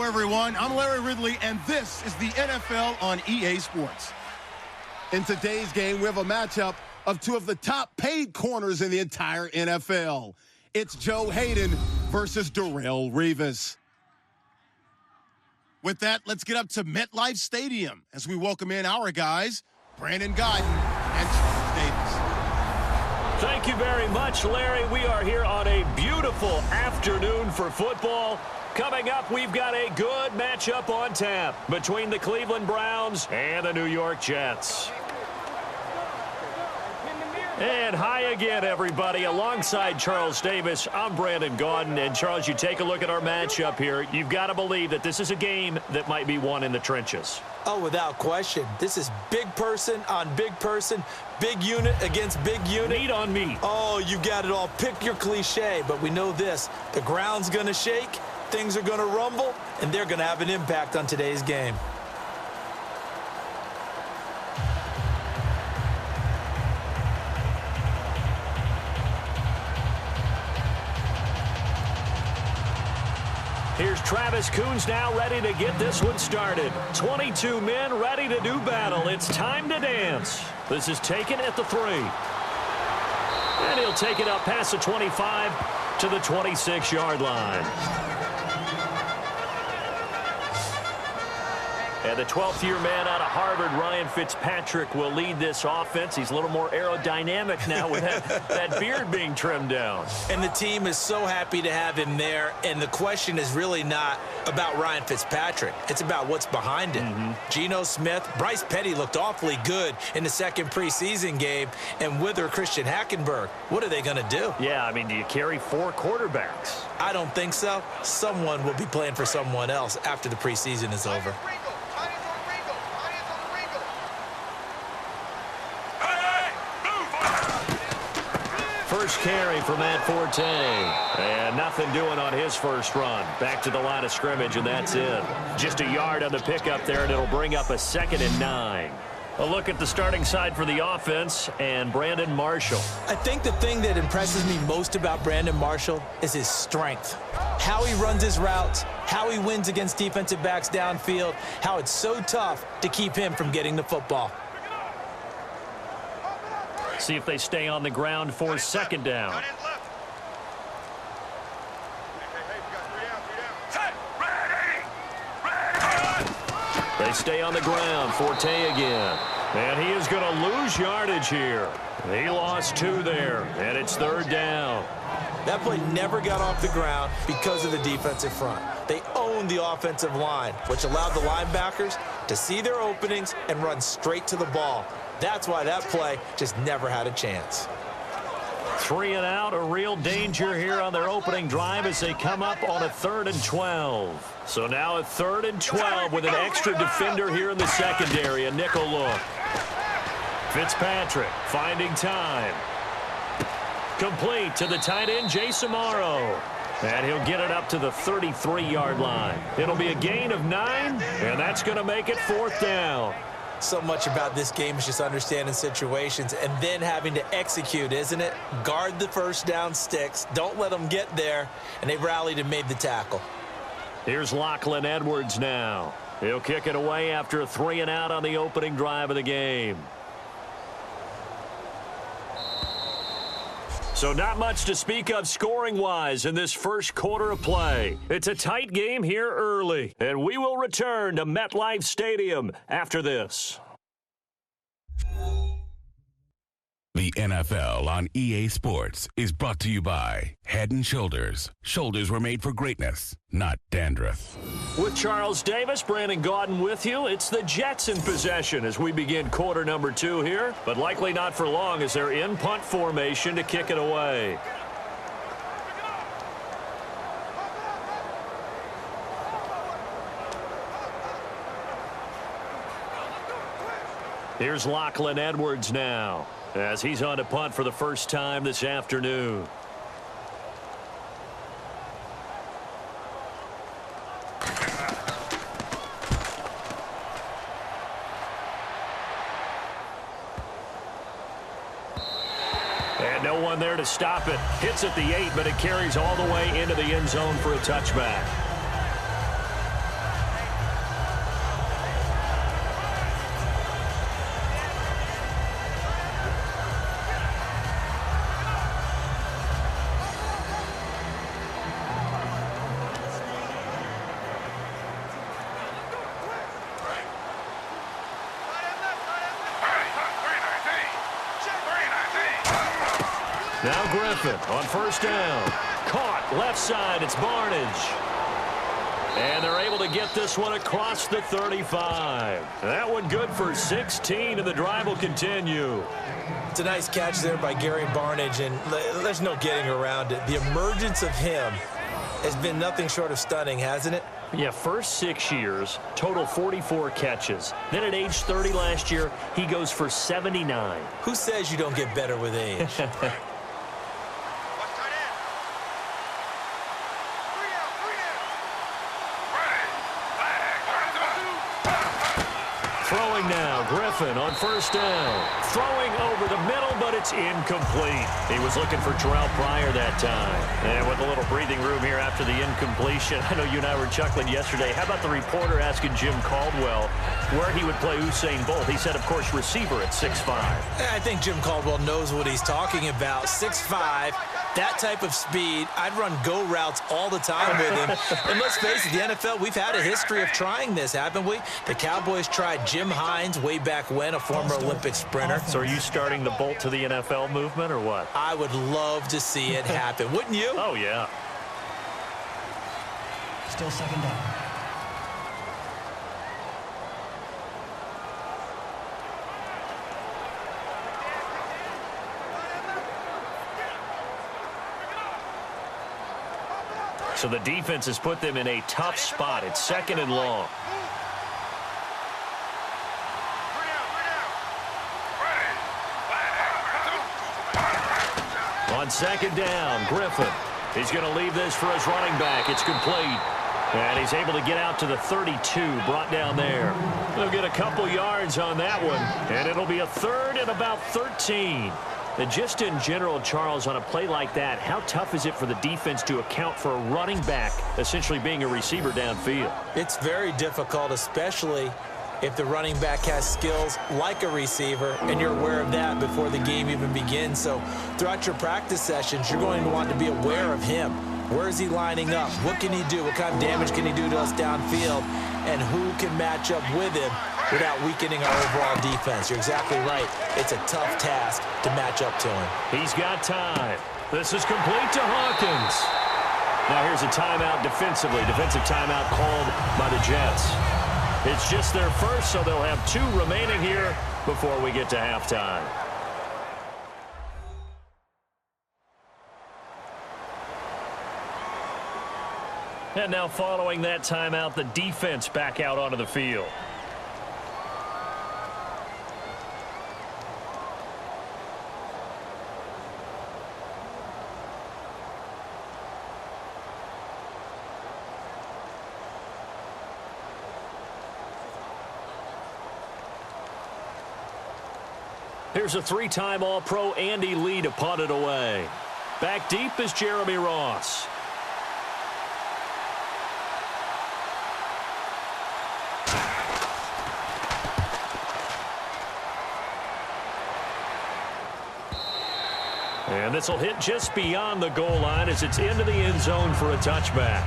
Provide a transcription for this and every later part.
everyone. I'm Larry Ridley, and this is the NFL on EA Sports. In today's game, we have a matchup of two of the top paid corners in the entire NFL. It's Joe Hayden versus Darrelle Revis. With that, let's get up to MetLife Stadium as we welcome in our guys, Brandon Gaudin and Charles Davis. Thank you very much, Larry. We are here on a beautiful afternoon for football. Coming up, we've got a good matchup on tap between the Cleveland Browns and the New York Jets. And hi again, everybody. Alongside Charles Davis, I'm Brandon Gaudin. And, Charles, you take a look at our matchup here. You've got to believe that this is a game that might be won in the trenches. Oh, without question. This is big person on big person, big unit against big unit. Meat on meat. Oh, you got it all. Pick your cliche, but we know this. The ground's going to shake, things are going to rumble, and they're going to have an impact on today's game. Here's Travis Coons now ready to get this one started. 22 men ready to do battle. It's time to dance. This is taken at the 3. And he'll take it up past the 25 to the 26-yard line. And the 12th-year man out of Harvard, Ryan Fitzpatrick, will lead this offense. He's a little more aerodynamic now with that beard being trimmed down. And the team is so happy to have him there. And the question is really not about Ryan Fitzpatrick. It's about what's behind him. Geno Smith, Bryce Petty looked awfully good in the second preseason game. And with her, Christian Hackenberg, what are they going to do? Yeah, I mean, do you carry 4 quarterbacks? I don't think so. Someone will be playing for someone else after the preseason is over. First carry for Matt Forte. And nothing doing on his first run. Back to the line of scrimmage, and that's it. Just a yard on the pickup there, and it'll bring up a 2nd and 9. A look at the starting side for the offense and Brandon Marshall. I think the thing that impresses me most about Brandon Marshall is his strength. How he runs his routes, how he wins against defensive backs downfield, how it's so tough to keep him from getting the football. See if they stay on the ground for 2nd down. They stay on the ground. Forte again. And he is going to lose yardage here. He lost 2 there, and it's 3rd down. That play never got off the ground because of the defensive front. They owned the offensive line, which allowed the linebackers to see their openings and run straight to the ball. That's why that play just never had a chance. 3 and out, a real danger here on their opening drive as they come up on a 3rd and 12. So now a 3rd and 12 with an extra defender here in the secondary, a nickel look. Fitzpatrick finding time. Complete to the tight end, Jason Morrow. And he'll get it up to the 33-yard line. It'll be a gain of 9, and that's going to make it 4th down. So much about this game is just understanding situations and then having to execute, isn't it? Guard the first down sticks. Don't let them get there. And they rallied and made the tackle. Here's Lachlan Edwards now. He'll kick it away after a 3 and out on the opening drive of the game. So not much to speak of scoring-wise in this first quarter of play. It's a tight game here early, and we will return to MetLife Stadium after this. The NFL on EA Sports is brought to you by Head & Shoulders. Shoulders were made for greatness, not dandruff. With Charles Davis, Brandon Gaudin with you. It's the Jets in possession as we begin quarter number 2 here, but likely not for long as they're in punt formation to kick it away. Here's Lachlan Edwards now, as he's on to punt for the first time this afternoon. And no one there to stop it. Hits at the 8, but it carries all the way into the end zone for a touchback. Now Griffin on first down. Caught left side. It's Barnage. And they're able to get this one across the 35. That one good for 16, and the drive will continue. It's a nice catch there by Gary Barnage, and there's no getting around it. The emergence of him has been nothing short of stunning, hasn't it? Yeah, first 6 years, total 44 catches. Then at age 30 last year, he goes for 79. Who says you don't get better with age? Throwing now, Griffin on first down. Throwing over the middle, but it's incomplete. He was looking for Terrell Pryor that time. And with a little breathing room here after the incompletion, I know you and I were chuckling yesterday. How about the reporter asking Jim Caldwell where he would play Usain Bolt? He said, of course, receiver at 6'5". I think Jim Caldwell knows what he's talking about. 6'5", that type of speed. I'd run go routes all the time with him. And let's face it, the NFL, we've had a history of trying this, haven't we? The Cowboys tried Jim Hines way back when, a former Olympic sprinter. So are you starting the Bolt to the NFL movement or what? I would love to see it happen. Wouldn't you? Oh, yeah. Still second down. So the defense has put them in a tough spot. It's second and long. On second down, Griffin. He's going to leave this for his running back. It's complete. And he's able to get out to the 32, brought down there. They'll get a couple yards on that one, and it'll be a third and about 13. And just in general, Charles, on a play like that, how tough is it for the defense to account for a running back essentially being a receiver downfield? It's very difficult, especially if the running back has skills like a receiver, and you're aware of that before the game even begins. So throughout your practice sessions, you're going to want to be aware of him. Where is he lining up? What can he do? What kind of damage can he do to us downfield? And who can match up with him without weakening our overall defense? You're exactly right. It's a tough task to match up to him. He's got time. This is complete to Hawkins. Now here's a timeout defensively. Defensive timeout called by the Jets. It's just their first, so they'll have 2 remaining here before we get to halftime. And now following that timeout, the defense back out onto the field. Here's a 3-time All-Pro Andy Lee to punt it away. Back deep is Jeremy Ross. And this will hit just beyond the goal line as it's into the end zone for a touchback.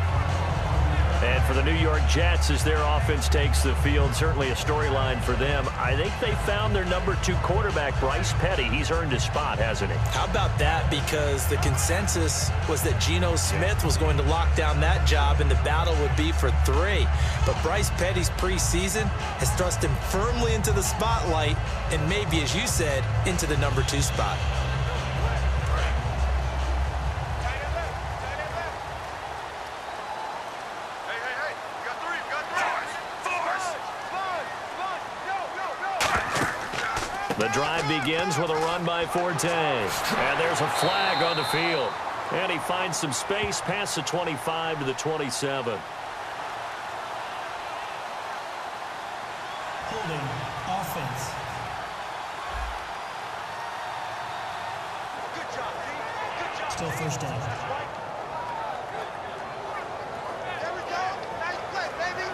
And for the New York Jets, as their offense takes the field, certainly a storyline for them. I think they found their number 2 quarterback, Bryce Petty. He's earned his spot, hasn't he? How about that? Because the consensus was that Geno Smith was going to lock down that job and the battle would be for 3. But Bryce Petty's preseason has thrust him firmly into the spotlight and maybe, as you said, into the number 2 spot. The drive begins with a run by Forte. And there's a flag on the field. And he finds some space past the 25 to the 27. Holding offense. Good job, team. Good job. Still first down. There we go. Nice play, baby.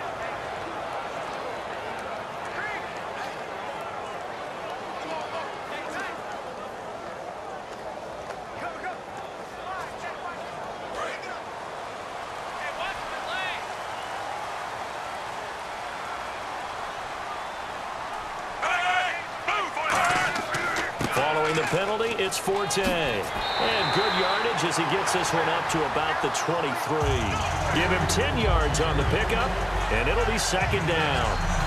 Following the penalty, it's Forte. And good yardage as he gets this one up to about the 23. Give him 10 yards on the pickup, and it'll be second down.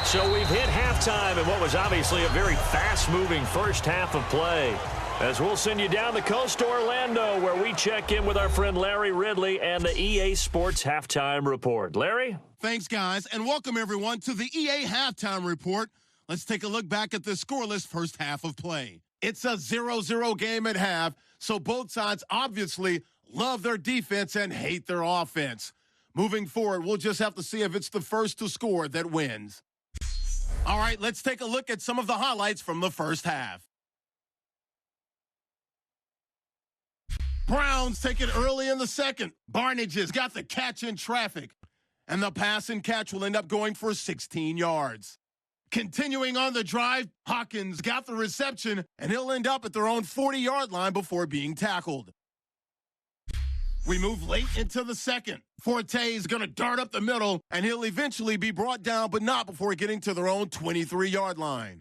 So we've hit halftime in what was obviously a very fast-moving first half of play. As we'll send you down the coast to Orlando, where we check in with our friend Larry Ridley and the EA Sports Halftime Report. Larry? Thanks, guys, and welcome, everyone, to the EA Halftime Report. Let's take a look back at the scoreless first half of play. It's a 0-0 game at half, so both sides obviously love their defense and hate their offense. Moving forward, we'll just have to see if it's the first to score that wins. All right, let's take a look at some of the highlights from the first half. Browns take it early in the second. Barnage has got the catch in traffic, and the pass and catch will end up going for 16 yards. Continuing on the drive, Hawkins got the reception, and he'll end up at their own 40-yard line before being tackled. We move late into the second. Forte is going to dart up the middle, and he'll eventually be brought down, but not before getting to their own 23-yard line.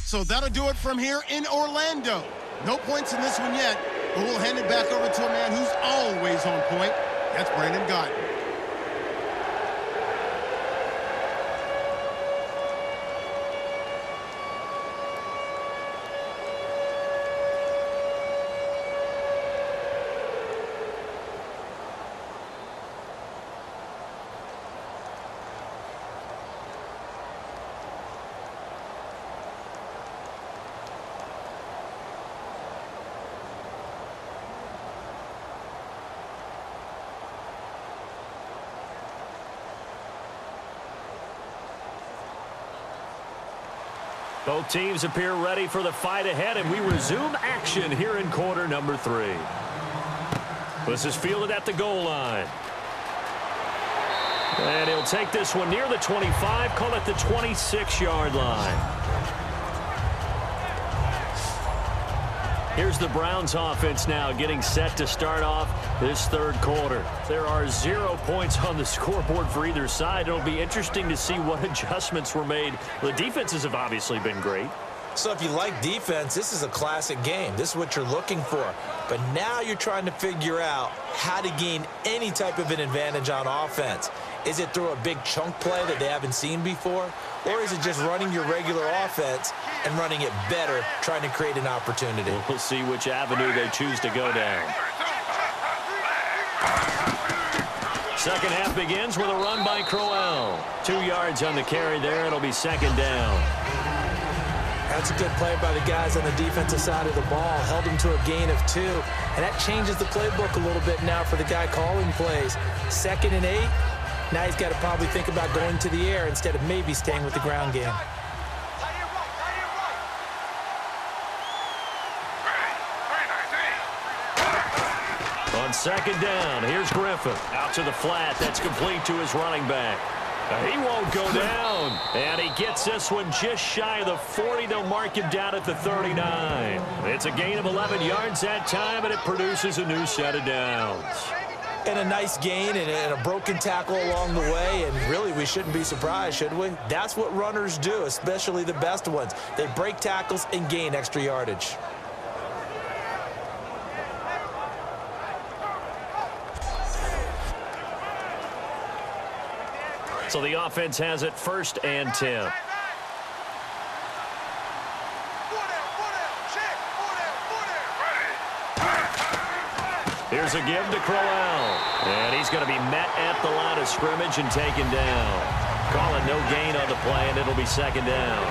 So that'll do it from here in Orlando. No points in this one yet, but we'll hand it back over to a man who's always on point. That's Brandon Gott. Both teams appear ready for the fight ahead, and we resume action here in quarter number 3. This is fielded at the goal line. And he'll take this one near the 25, call it the 26-yard line. Here's the Browns offense now getting set to start off this third quarter. There are 0 points on the scoreboard for either side. It'll be interesting to see what adjustments were made. The defenses have obviously been great. So if you like defense, this is a classic game. This is what you're looking for. But now you're trying to figure out how to gain any type of an advantage on offense. Is it through a big chunk play that they haven't seen before? Or is it just running your regular offense and running it better, trying to create an opportunity? We'll see which avenue they choose to go down. Second half begins with a run by Crowell. 2 yards on the carry there. It'll be second down. That's a good play by the guys on the defensive side of the ball. Held them to a gain of 2. And that changes the playbook a little bit now for the guy calling plays. 2nd and 8. Now he's got to probably think about going to the air instead of maybe staying with the ground game. On second down, here's Griffin. Out to the flat. That's complete to his running back. He won't go down. And he gets this one just shy of the 40. They'll mark him down at the 39. It's a gain of 11 yards that time, and it produces a new set of downs. And a nice gain and a broken tackle along the way, and really we shouldn't be surprised, should we? That's what runners do, especially the best ones. They break tackles and gain extra yardage. So the offense has it 1st and 10. Here's a give to Crowell. And he's going to be met at the line of scrimmage and taken down. Call it no gain on the play, and it'll be second down.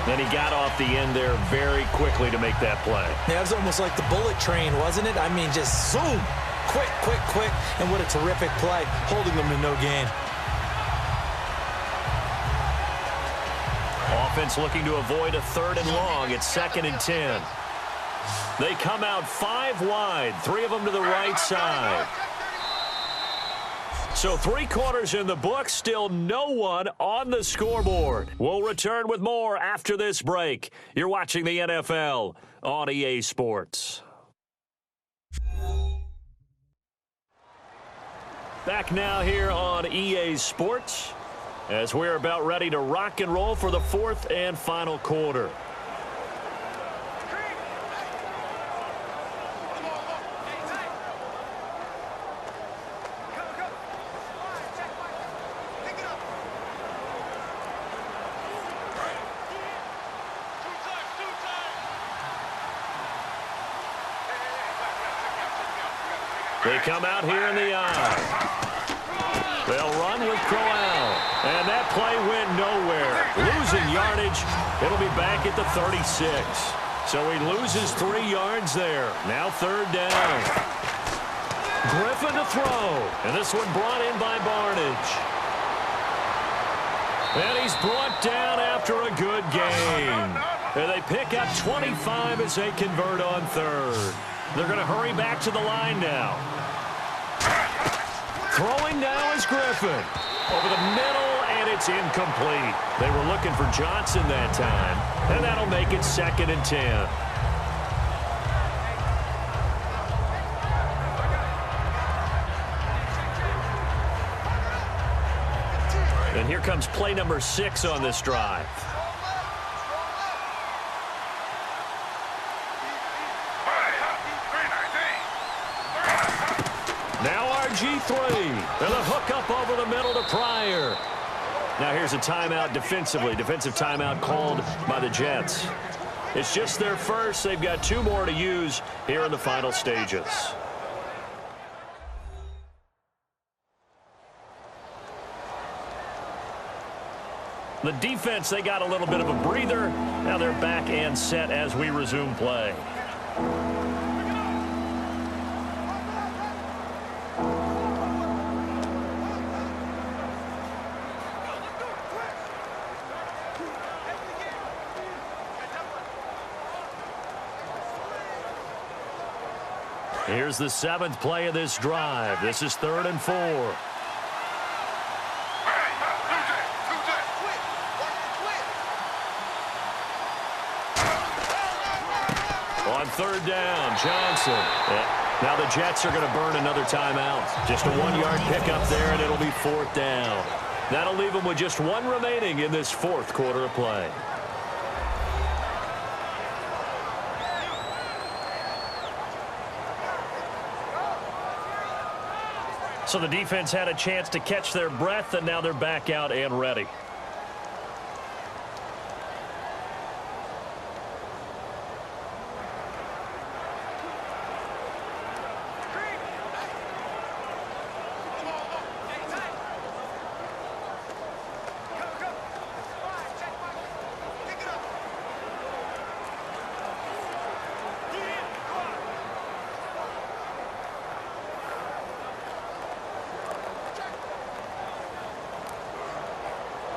Then he got off the end there very quickly to make that play. Yeah, it was almost like the bullet train, wasn't it? I mean, just zoom. Quick, quick, quick. And what a terrific play, holding them to no gain. Offense looking to avoid a 3rd and long. It's 2nd and 10. They come out 5 wide, 3 of them to the right side. So 3 quarters in the book, still no one on the scoreboard. We'll return with more after this break. You're watching the NFL on EA Sports. Back now here on EA Sports as we're about ready to rock and roll for the fourth and final quarter. They come out here in the eye. They'll run with Crowell. And that play went nowhere. Losing yardage. It'll be back at the 36. So he loses 3 yards there. Now third down. Griffin to throw. And this one brought in by Barnage. And he's brought down after a good game. And they pick up 25 as they convert on third. They're going to hurry back to the line now. Throwing now is Griffin. Over the middle, and it's incomplete. They were looking for Johnson that time, and that'll make it 2nd and 10. And here comes play number 6 on this drive. G3, and a hook up over the middle to Pryor. Now here's a timeout defensively. Defensive timeout called by the Jets. It's just their first. They've got 2 more to use here in the final stages. The defense, they got a little bit of a breather. Now they're back and set as we resume play. Here's the 7th play of this drive. This is 3rd and 4. On 3rd down, Johnson. Now the Jets are going to burn another timeout. Just a 1-yard pickup there, and it'll be 4th down. That'll leave them with just 1 remaining in this 4th quarter of play. So the defense had a chance to catch their breath, and now they're back out and ready.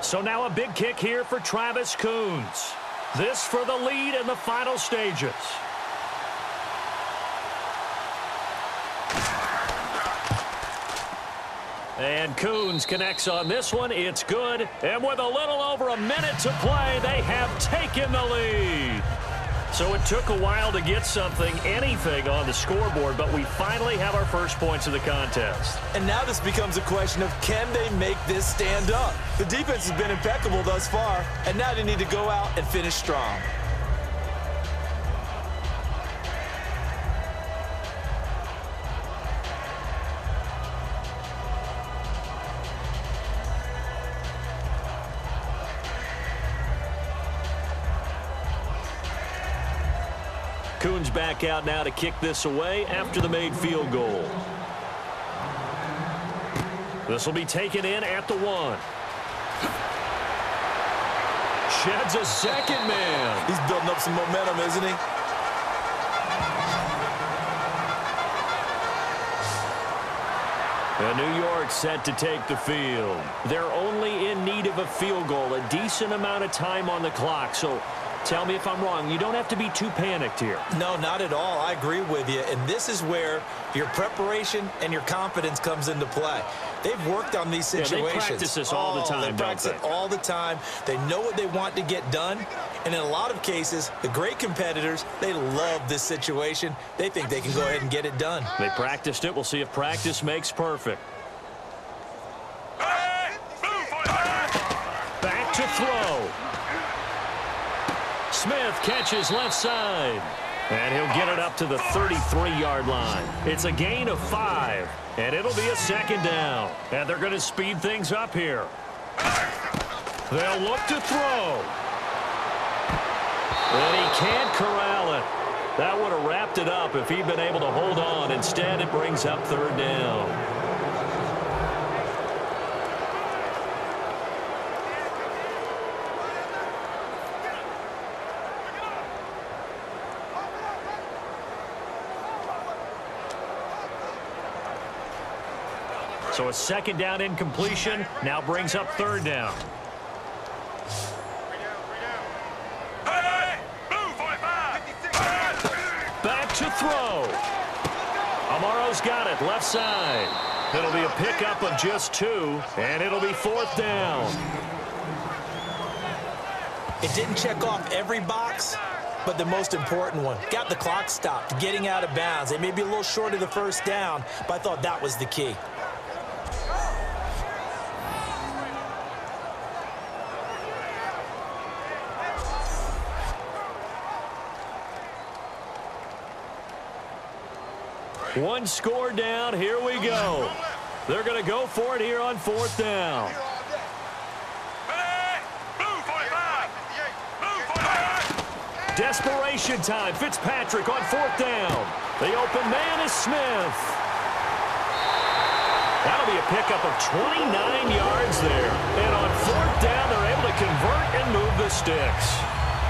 So now a big kick here for Travis Coons. This for the lead in the final stages. And Coons connects on this one. It's good. And with a little over a minute to play, they have taken the lead. So it took a while to get anything on the scoreboard, but we finally have our first points of the contest. And now this becomes a question of, can they make this stand up? The defense has been impeccable thus far, and now they need to go out and finish strong. Coons back out now to kick this away after the made field goal. This will be taken in at the 1. Sheds a second man. He's building up some momentum, isn't he? And New York set to take the field. They're only in need of a field goal, a decent amount of time on the clock. So tell me if I'm wrong. You don't have to be too panicked here. No, not at all. I agree with you. And this is where your preparation and your confidence comes into play. They've worked on these situations. Yeah, they practice this all the time, They practice it all the time. They know what they want to get done. And in a lot of cases, the great competitors, they love this situation. They think they can go ahead and get it done. They practiced it. We'll see if practice makes perfect. throw. Smith catches left side. And he'll get it up to the 33-yard line. It's a gain of 5, and it'll be a second down. And they're going to speed things up here. They'll look to throw. And he can't corral it. That would have wrapped it up if he'd been able to hold on. Instead, it brings up third down. So a second down incompletion now brings up third down. Back to throw. Amaro's got it, left side. It'll be a pickup of just 2, and it'll be fourth down. It didn't check off every box, but the most important one. Got the clock stopped, getting out of bounds. They may be a little short of the first down, but I thought that was the key. One score down. Here we go. They're going to go for it here on fourth down. Desperation time. Fitzpatrick on fourth down. The open man is Smith. That'll be a pickup of 29 yards there. And on fourth down, they're able to convert and move the sticks.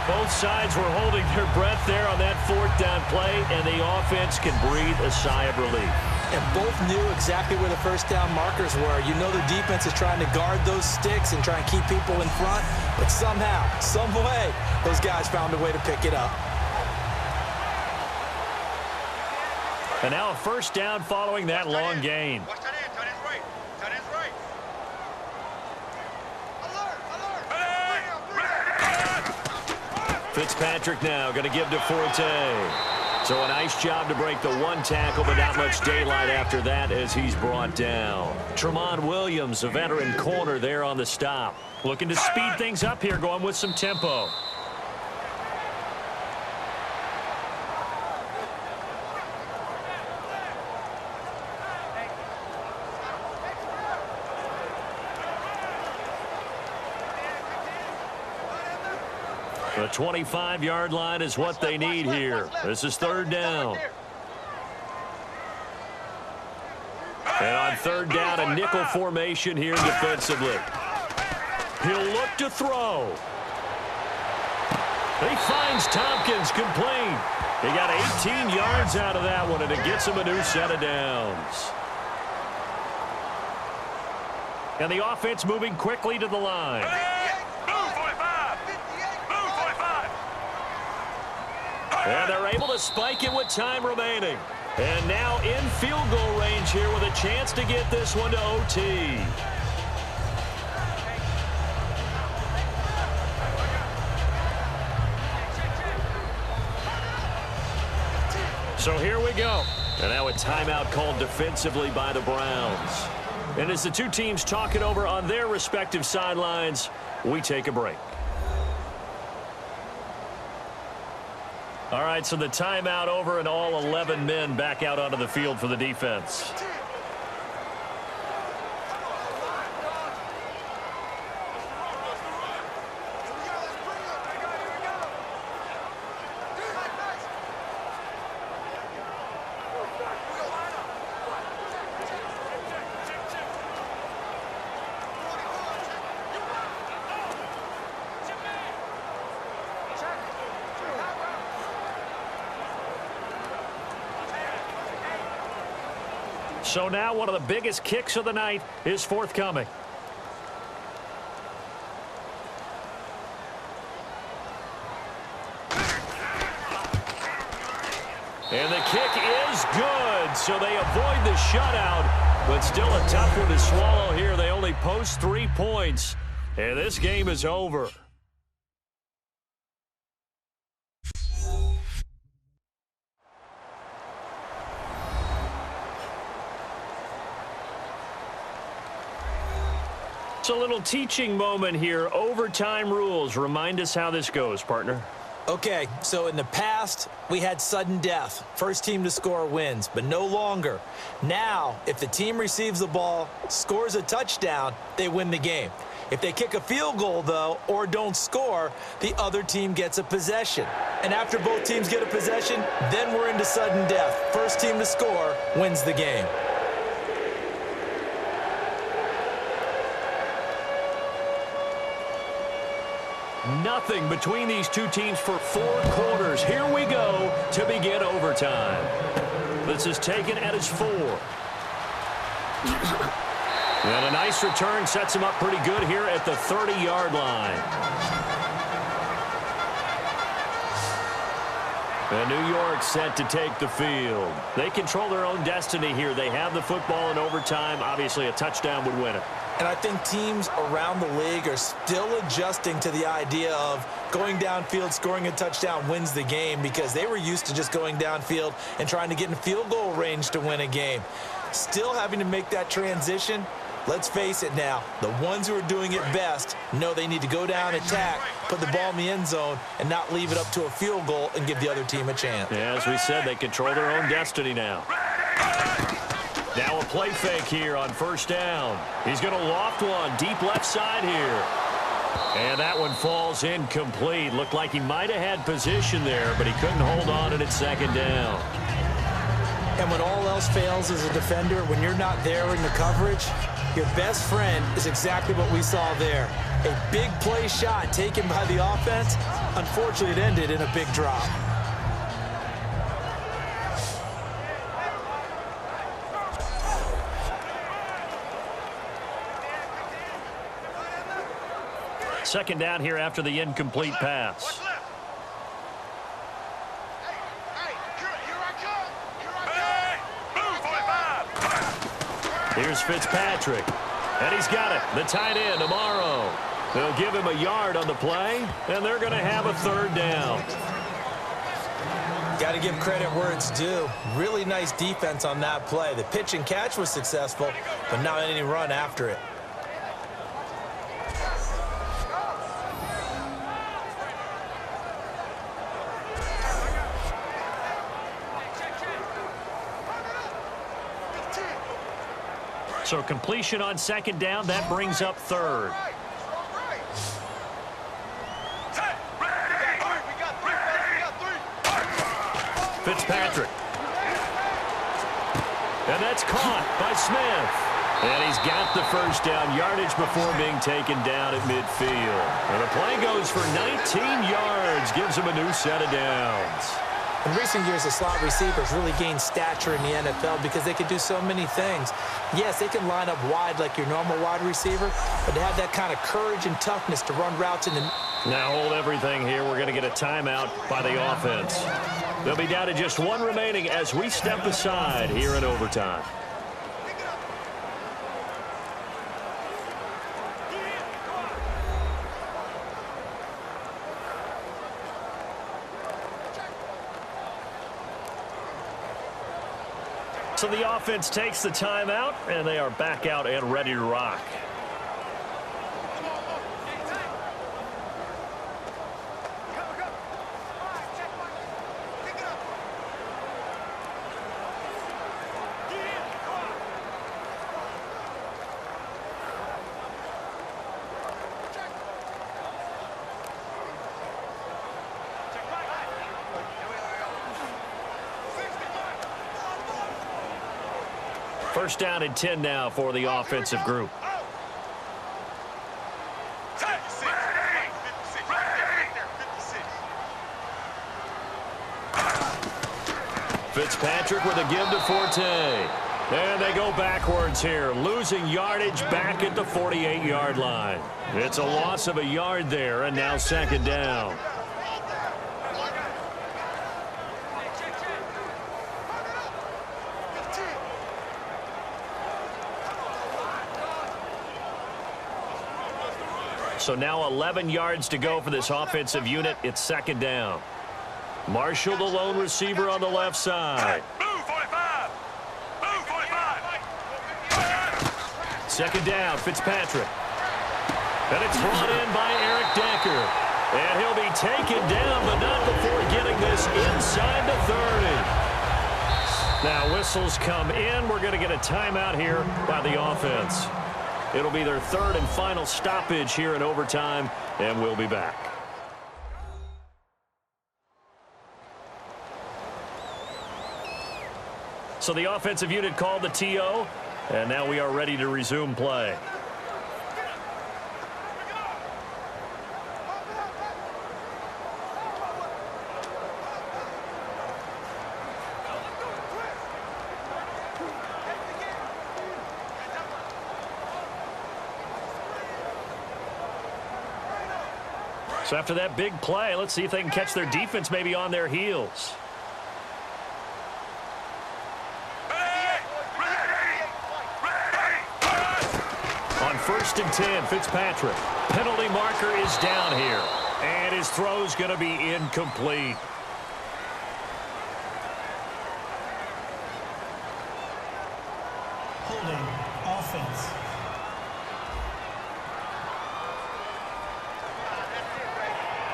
Both sides were holding their breath there on that fourth down play, and the offense can breathe a sigh of relief. And both knew exactly where the first down markers were. You know the defense is trying to guard those sticks and try and keep people in front, but somehow, some way, those guys found a way to pick it up. And now a first down following that long gain. Watch that end, tight end's right. Tight end's right. Fitzpatrick now going to give to Forte. So a nice job to break the one tackle, but not much daylight after that as he's brought down. Tremont Williams, a veteran corner there on the stop. Looking to speed things up here, going with some tempo. The 25-yard line is what they need here. This is third down. And on third down, a nickel formation here defensively. He'll look to throw. He finds Tompkins complete. He got 18 yards out of that one, and it gets him a new set of downs. And the offense moving quickly to the line. And they're able to spike it with time remaining. And now in field goal range here with a chance to get this one to OT. So here we go. And now a timeout called defensively by the Browns. And as the two teams talk it over on their respective sidelines, we take a break. All right, so the timeout over and all 11 men back out onto the field for the defense. So now one of the biggest kicks of the night is forthcoming. And the kick is good, so they avoid the shutout, but still a tough one to swallow here. They only post 3 points, and this game is over. It's a little teaching moment here. Overtime rules. Remind us how this goes, partner. Okay, so in the past, we had sudden death. First team to score wins, but no longer. Now, if the team receives the ball, scores a touchdown, they win the game. If they kick a field goal, though, or don't score, the other team gets a possession. And after both teams get a possession, then we're into sudden death. First team to score wins the game. Nothing between these two teams for 4 quarters. Here we go to begin overtime. This is taken at his 4. And a nice return sets him up pretty good here at the 30-yard line. And New York set to take the field. They control their own destiny here. They have the football in overtime. Obviously, a touchdown would win it. And I think teams around the league are still adjusting to the idea of going downfield, scoring a touchdown wins the game, because they were used to just going downfield and trying to get in field goal range to win a game. Still having to make that transition. Let's face it now, the ones who are doing it best know they need to go down, attack, put the ball in the end zone, and not leave it up to a field goal and give the other team a chance. Yeah, as we said, they control their own destiny now. Now a play fake here on first down. He's going to loft one deep left side here. And that one falls incomplete. Looked like he might have had position there, but he couldn't hold on and it's second down. And when all else fails as a defender, when you're not there in the coverage, your best friend is exactly what we saw there. A big play shot taken by the offense. Unfortunately, it ended in a big drop. Second down here after the incomplete pass. Here's Fitzpatrick, and he's got it. The tight end, Amaro. They'll give him a yard on the play, and they're going to have a third down. Got to give credit where it's due. Really nice defense on that play. The pitch and catch was successful, but not any run after it. So completion on second down, that brings up third. Fitzpatrick. And that's caught by Smith. And he's got the first down yardage before being taken down at midfield. And the play goes for 19 yards, gives him a new set of downs. In recent years, the slot receivers really gained stature in the NFL because they can do so many things. Yes, they can line up wide like your normal wide receiver, but they have that kind of courage and toughness to run routes in the... Now hold everything here. We're going to get a timeout by the offense. They'll be down to just one remaining as we step aside here in overtime. So the offense takes the timeout, and they are back out and ready to rock. First down and 10 now for the offensive group. Fitzpatrick with a give to Forte. And they go backwards here, losing yardage back at the 48-yard line. It's a loss of a yard there, and now second down. So now 11 yards to go for this offensive unit. It's second down. Marshall, the lone receiver on the left side. Move, 45. Move, 45. Second down, Fitzpatrick. And it's brought in by Eric Decker. And he'll be taken down, but not before getting this inside the 30. Now, whistles come in. We're going to get a timeout here by the offense. It'll be their third and final stoppage here in overtime, and we'll be back. So the offensive unit called the TO, and now we are ready to resume play. So after that big play, let's see if they can catch their defense maybe on their heels. On 1st and 10, Fitzpatrick. Penalty marker is down here. And his throw's going to be incomplete. Holding offense.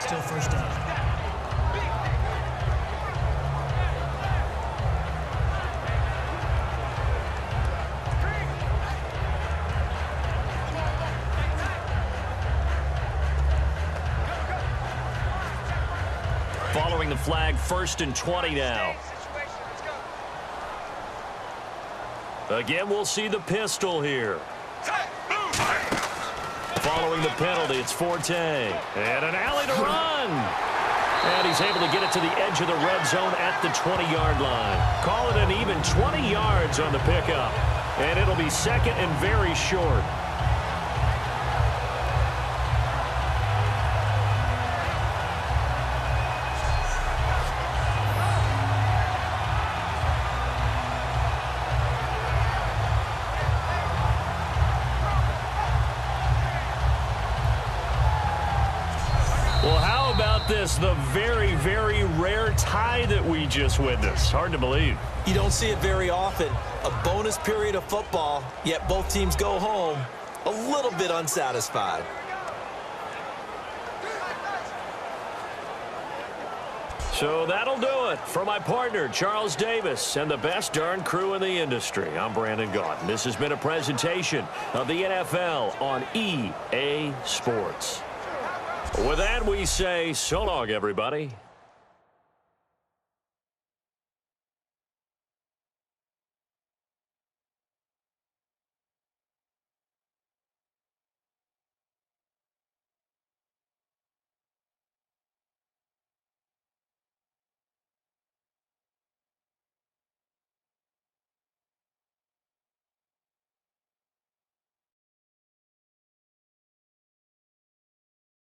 Still first down. Following the flag, 1st and 20 now. Again, we'll see the pistol here. Following the penalty, it's Forte. And an alley to run. And he's able to get it to the edge of the red zone at the 20-yard line. Call it an even 20 yards on the pickup. And it'll be second and very short. Well, how about this? The very, very rare tie that we just witnessed. Hard to believe. You don't see it very often. A bonus period of football, yet both teams go home a little bit unsatisfied. So that'll do it for my partner, Charles Davis, and the best darn crew in the industry. I'm Brandon Gaudin. This has been a presentation of the NFL on EA Sports. With that, we say so long, everybody.